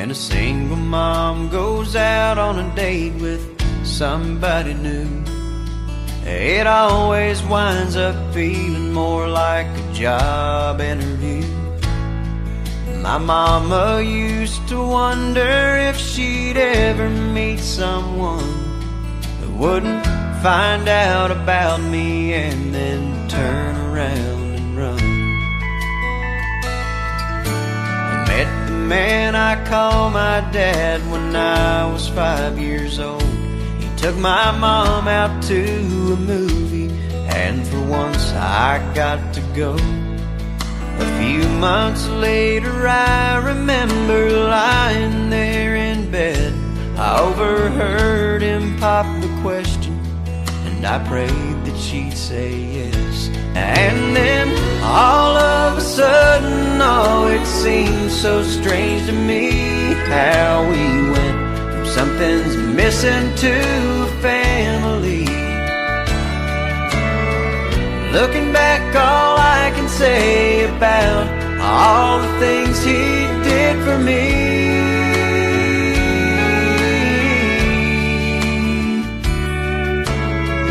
and a single mom goes out on a date with somebody new, it always winds up feeling more like a job interview. My mama used to wonder if she'd ever meet someone who wouldn't find out about me and then turn around and run. I met the man I call my dad when I was 5 years old. He took my mom out to a movie, and for once I got to go. A few months later I remember lying there in bed. I overheard him pop the question, and I prayed that she'd say yes. And then all of a sudden, oh, it seemed so strange to me how we went from something's missing to a family. Looking back, all I can say about all the things he did for me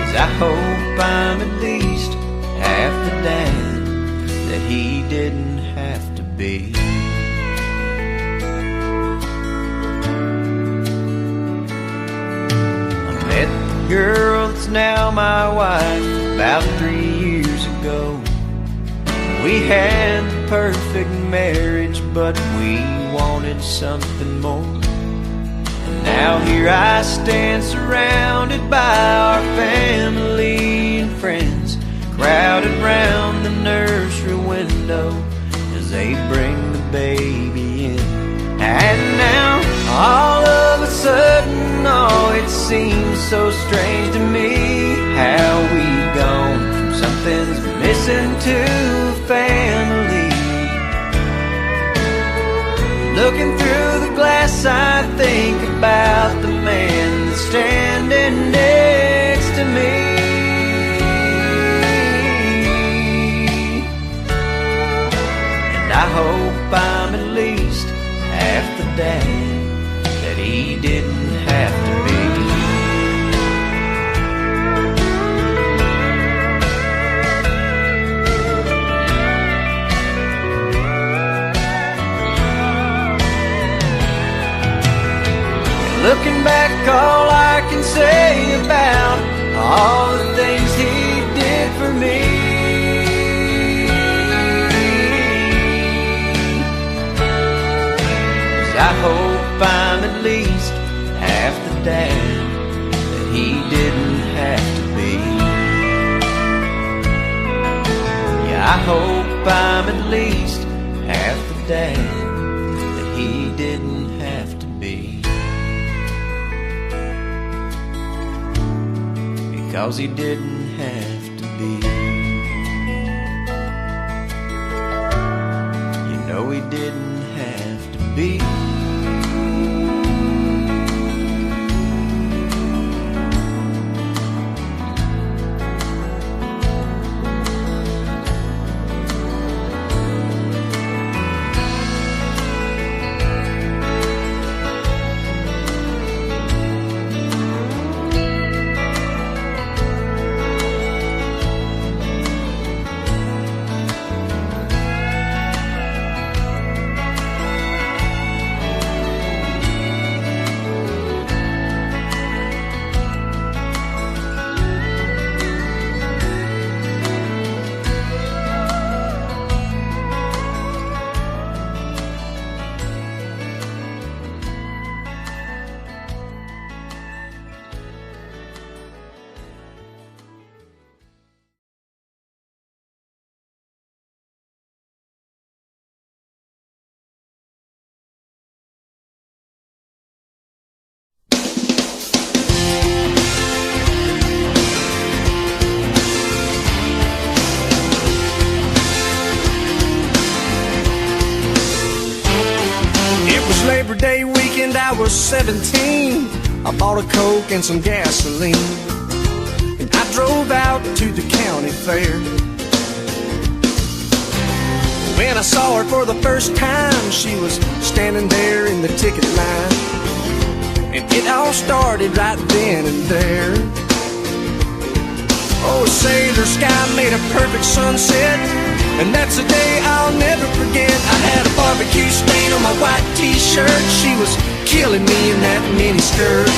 is I hope I'm at least half the dad that he didn't have to be. I met the girl that's now my wife about 3 years ago. We had the perfect marriage, but we wanted something more. And now here I stand surrounded by our family and friends, crowded round the nursery window as they bring the baby in. And now all of a sudden, oh, it seems so strange to me how we've gone from something's missing to family. Looking through the glass, I think about the man that's standing next to me. And I hope I'm at least half the dad that he didn't have to be. Looking back, all I can say about all the things he did for me is I hope I'm at least half the dad that he didn't have to be. Yeah, I hope I'm at least half the dad that he didn't have to be. Because he didn't have to be. You know he didn't have to be. Labor Day weekend, I was 17. I bought a Coke and some gasoline, and I drove out to the county fair. When I saw her for the first time, she was standing there in the ticket line. And it all started right then and there. Oh, a sailor sky made a perfect sunset, and that's a day I'll never forget. I had a barbecue stain on my white t-shirt. She was killing me in that mini skirt,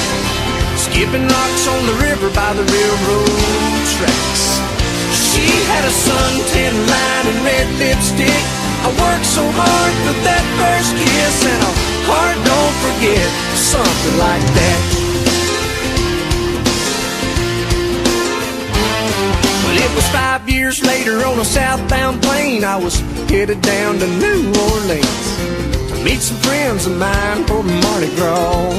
skipping rocks on the river by the railroad tracks. She had a suntan line and red lipstick. I worked so hard for that first kiss, and a heart don't forget, something like that. Well, it was 5 years later on a southbound plane. I was headed down to New Orleans to meet some friends of mine for Mardi Gras.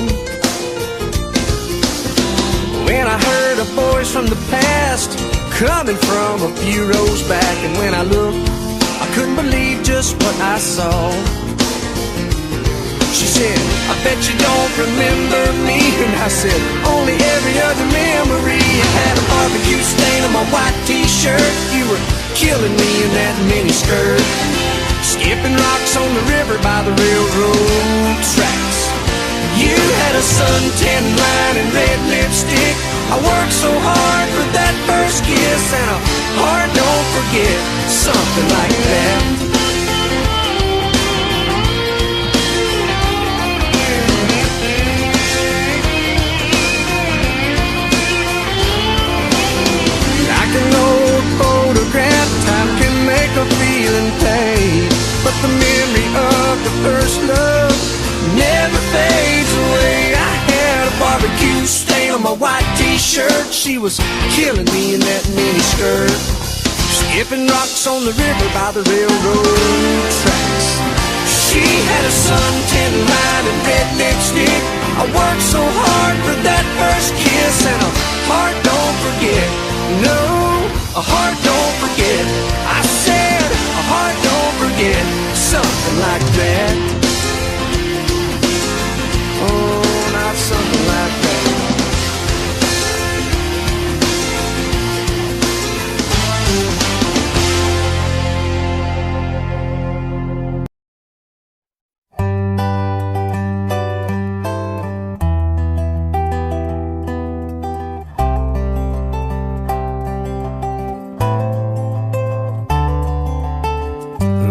When I heard a voice from the past coming from a few rows back, and when I looked, I couldn't believe just what I saw. She said, I bet you don't remember me. And I said, only every other memory. I had a barbecue stain on my white t-shirt. You were killing me in that mini skirt, skipping rocks on the river by the railroad tracks. You had a suntan line and red lipstick. I worked so hard for that first kiss, and a heart don't forget, something like that. Like an old photograph, time can make a feeling fade, but the memory of the first love never fades away. I had a barbecue stain on my white t-shirt. She was killing me in that mini skirt, skipping rocks on the river by the railroad tracks. She had a suntan line and red lipstick. I worked so hard for that first kiss, and a heart don't forget. No, a heart don't forget. I said a heart don't forget, something like that. Oh, not something like that.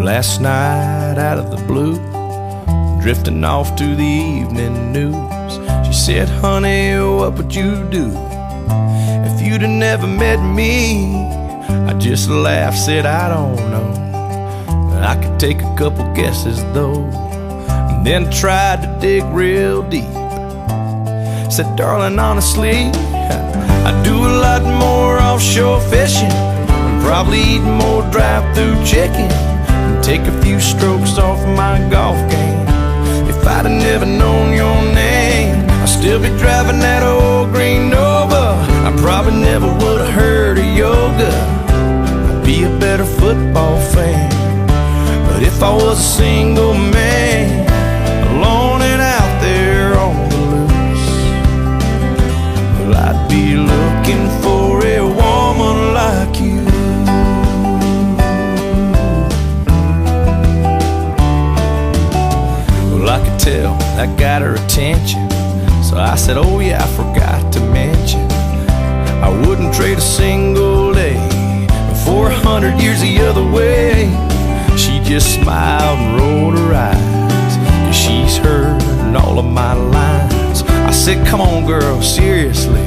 Last night out of the blue, drifting off to the evening news, she said, honey, what would you do if you'd have never met me? I just laughed, said, I don't know, but I could take a couple guesses though. And then tried to dig real deep. Said, darling, honestly, I do a lot more offshore fishing, and probably eat more drive-through chicken, take a few strokes off my golf game. If I'd have never known your name, I'd still be driving that old green Nova. I probably never would have heard of yoga. I'd be a better football fan. But if I was a single man, alone and out there on the loose, well, I'd be looking for a woman like you. I could tell that got her attention, so I said, oh yeah, I forgot to mention, I wouldn't trade a single day for 100 years the other way. She just smiled and rolled her eyes, 'cause she's heard all of my lines. I said, come on girl, seriously,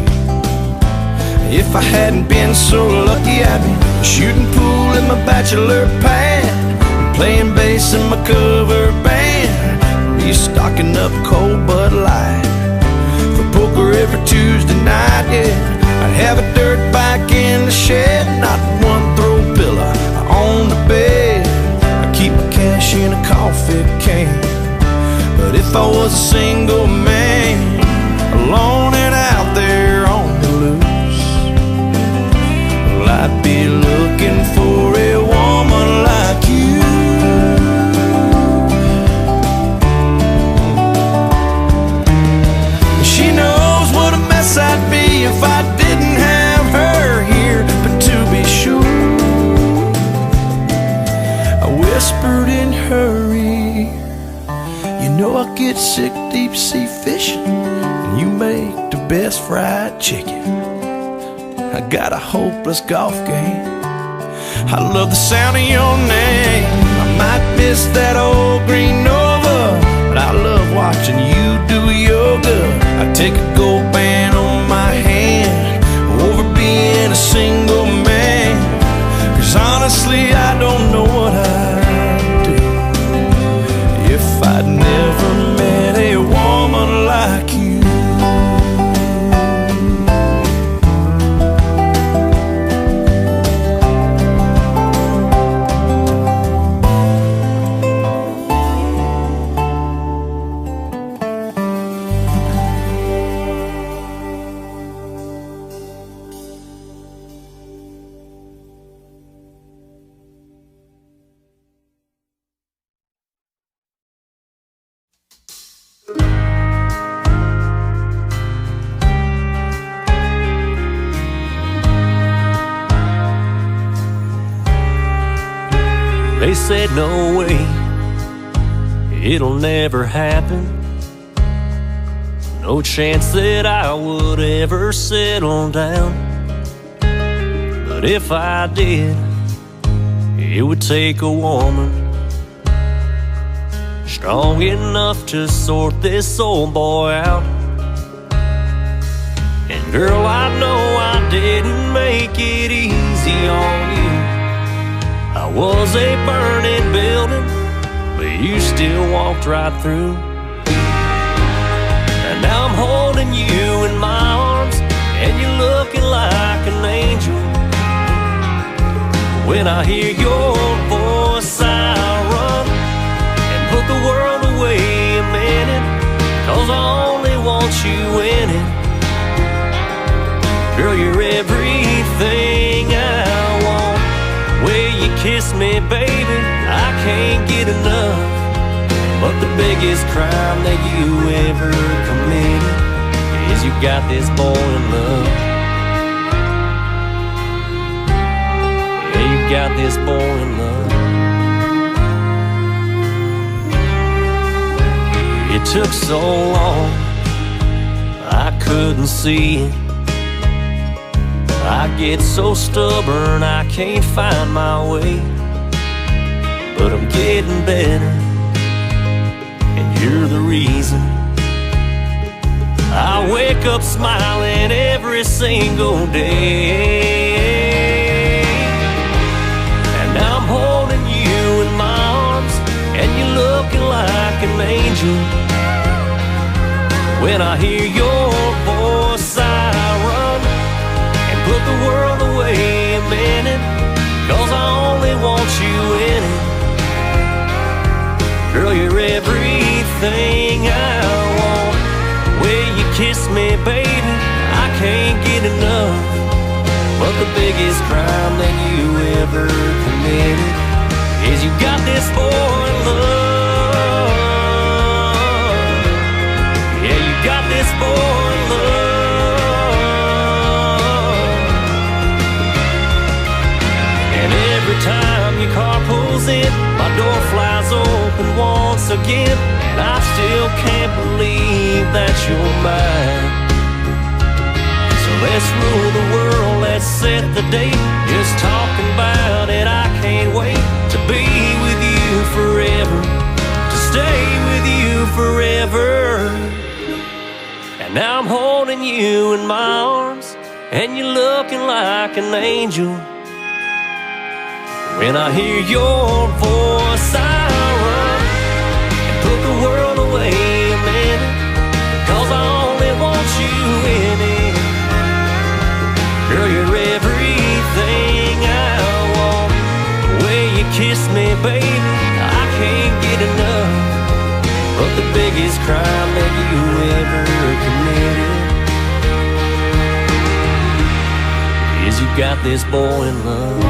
if I hadn't been so lucky, I'd be shooting pool in my bachelor pad, and playing bass in my cover band, stocking up cold Bud Light for poker every Tuesday night, yeah. I'd have a dirt bike in the shed, not one throw pillow on the bed. I keep my cash in a coffee can. But if I was a single man, alone and out there on the loose, well, I'd be looking for a woman like you. I'd be if I didn't have her here, but to be sure, I whisper get sick deep sea fishing, and you make the best fried chicken. I got a hopeless golf game. I love the sound of your name. I might miss that old green Nova, but I love watching you do yoga. I take a gold band on my hand over being a single man, 'cause honestly I don't know what I'd do if I'd never met a woman like you. They said no way, it'll never happen. No chance that I would ever settle down. But if I did, it would take a woman strong enough to sort this old boy out. And girl, I know I didn't make it easy on you. I was a burning building, but you still walked right through. And now I'm holding you in my arms, and you're looking like an angel. When I hear your voice, I run and put the world away a minute, 'cause I only want you in it. Girl, you're everything I want. Way you kiss me, baby, I can't get enough. But the biggest crime that you ever committed is you got this boy in love. Yeah, you got this boy in love. It took so long, I couldn't see it. I get so stubborn, I can't find my way. But I'm getting better, and you're the reason. I wake up smiling every single day. And now I'm holding you in my arms, and you're looking like an angel. When I hear your voice, I run and put the world away a minute, 'cause I only want you in it. Girl, you're everything I want. Way you kiss me, baby, I can't get enough. But the biggest crime that you ever committed is you got this boy in love. Yeah, you got this boy in love. And every time your car pulls in, my door flies open once again, and I still can't believe that you're mine. So let's rule the world, let's set the date. Just talking about it, I can't wait to be with you forever, to stay with you forever. And now I'm holding you in my arms, and you're looking like an angel. When I hear your voice, I run and put the world away a minute, 'cause I only want you in it. Girl, you're everything I want. The way you kiss me, baby, I can't get enough. But the biggest crime that you ever committed is you got this boy in love.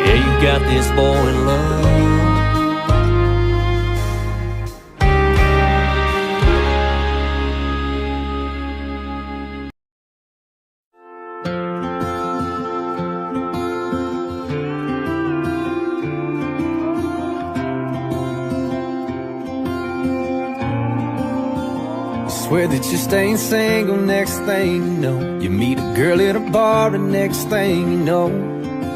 Yeah, you got this boy in love. Swear that you're staying single, next thing you know, you meet a girl at a bar, and next thing you know,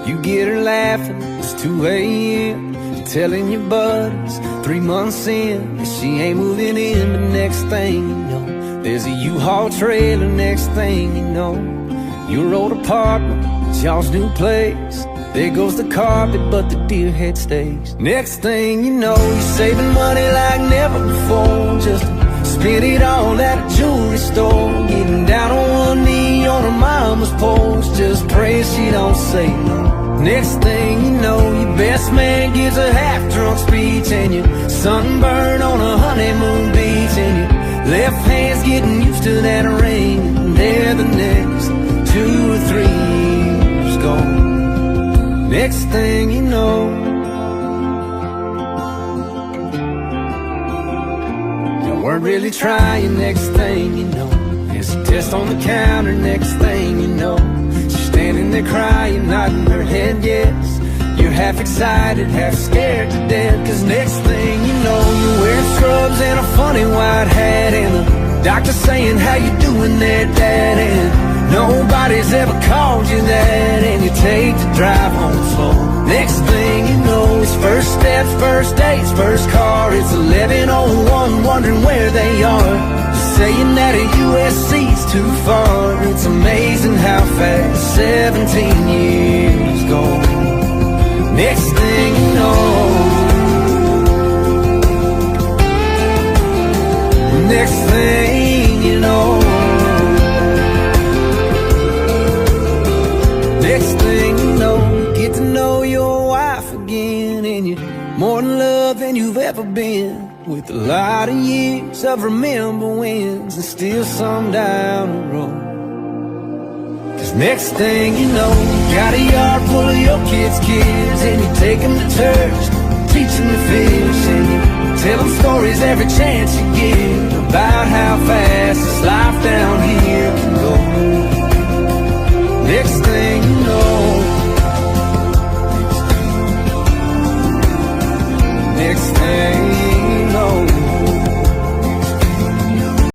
you get her laughing, it's 2 a.m. You're telling your buddies 3 months in that she ain't moving in. But next thing you know, there's a U-Haul trailer. Next thing you know, your old apartment, it's y'all's new place. There goes the carpet, but the deer head stays. Next thing you know, you're saving money like never before, just spend it all at a jewelry store. Getting down on one knee on her mama's porch, just pray she don't say no. Next thing you know, your best man gives a half-drunk speech, and you're sunburned on a honeymoon beach, and your left hand's getting used to that ring, and there the next 2 or 3 years gone. Next thing you know, weren't really trying. Next thing you know, there's a test on the counter. Next thing you know, she's standing there crying, nodding her head yes. You're half excited, half scared to death, cause next thing you know, you're wearing scrubs and a funny white hat, and the doctor saying, how you doing there, Dad? And nobody's ever called you that, and you take the drive home slow. Next thing you know, it's first steps, first dates, first car. It's 11:01, wondering where they are, saying that a USC's too far. It's amazing how fast 17 years go. Next thing you know, next thing you know, next thing you know, you get to know your wife again, and you're more in love than you've ever been, with a lot of years of remember wins and still some down the road. Cause next thing you know, you got a yard full of your kids' kids, and you take them to church, teach them to fish, and you tell them stories every chance you get about how fast this life down here can go.